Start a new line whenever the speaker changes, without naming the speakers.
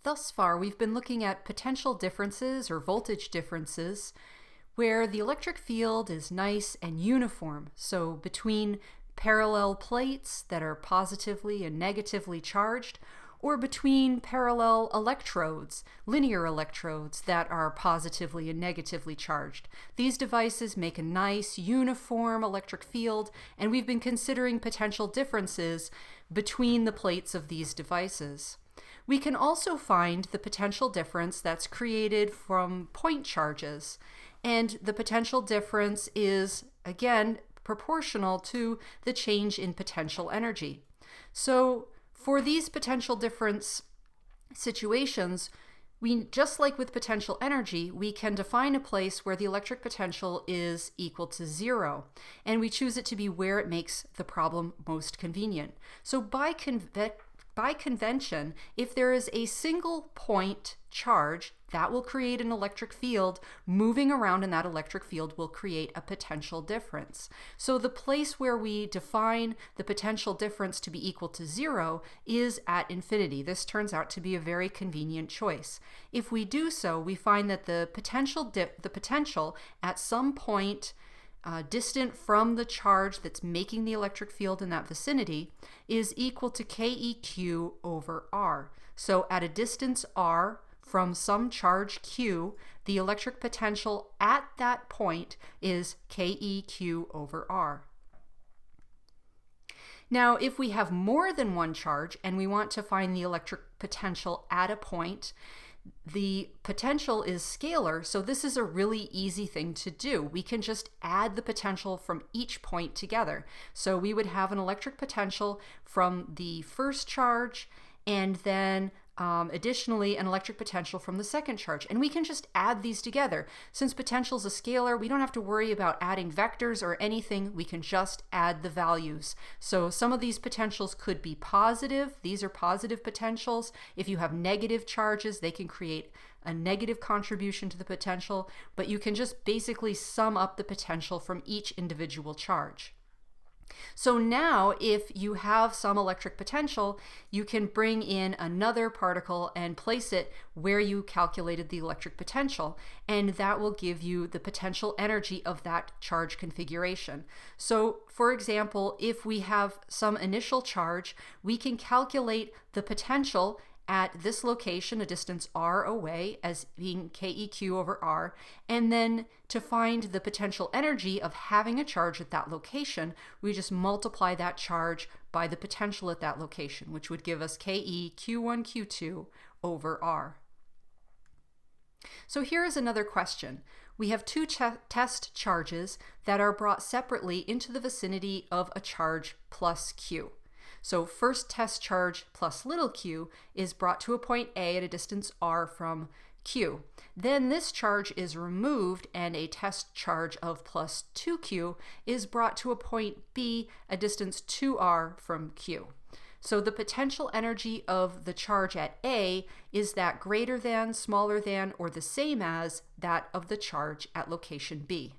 Thus far, we've been looking at potential differences or voltage differences where the electric field is nice and uniform. So between parallel plates that are positively and negatively charged, or between parallel electrodes, linear electrodes that are positively and negatively charged. These devices make a nice uniform electric field, and we've been considering potential differences between the plates of these devices. We can also find the potential difference that's created from point charges, and the potential difference is, again, proportional to the change in potential energy. So for these potential difference situations, just like with potential energy, we can define a place where the electric potential is equal to 0, and we choose it to be where it makes the problem most convenient. So by convention, if there is a single point charge, that will create an electric field moving around, and that electric field will create a potential difference. So the place where we define the potential difference to be equal to 0 is at infinity. This turns out to be a very convenient choice. If we do so, we find that the potential at some point distant from the charge that's making the electric field in that vicinity is equal to Keq over r. So at a distance r from some charge q, the electric potential at that point is Keq over r. Now, if we have more than one charge and we want to find the electric potential at a point, the potential is scalar, so this is a really easy thing to do. We can just add the potential from each point together. So we would have an electric potential from the first charge, and then additionally an electric potential from the second charge. And we can just add these together. Since potential is a scalar, we don't have to worry about adding vectors or anything. We can just add the values. So some of these potentials could be positive. These are positive potentials. If you have negative charges, they can create a negative contribution to the potential, but you can just basically sum up the potential from each individual charge. So now if you have some electric potential, you can bring in another particle and place it where you calculated the electric potential, and that will give you the potential energy of that charge configuration. So for example, if we have some initial charge, we can calculate the potential at this location, a distance r away, as being Keq over r, and then to find the potential energy of having a charge at that location, we just multiply that charge by the potential at that location, which would give us Keq1, Q2 over r. So here is another question. We have two test charges that are brought separately into the vicinity of a charge plus q. So first test charge plus little q is brought to a point A at a distance r from q. Then this charge is removed and a test charge of plus 2q is brought to a point B, a distance 2r from q. So the potential energy of the charge at A is that greater than, smaller than, or the same as that of the charge at location B.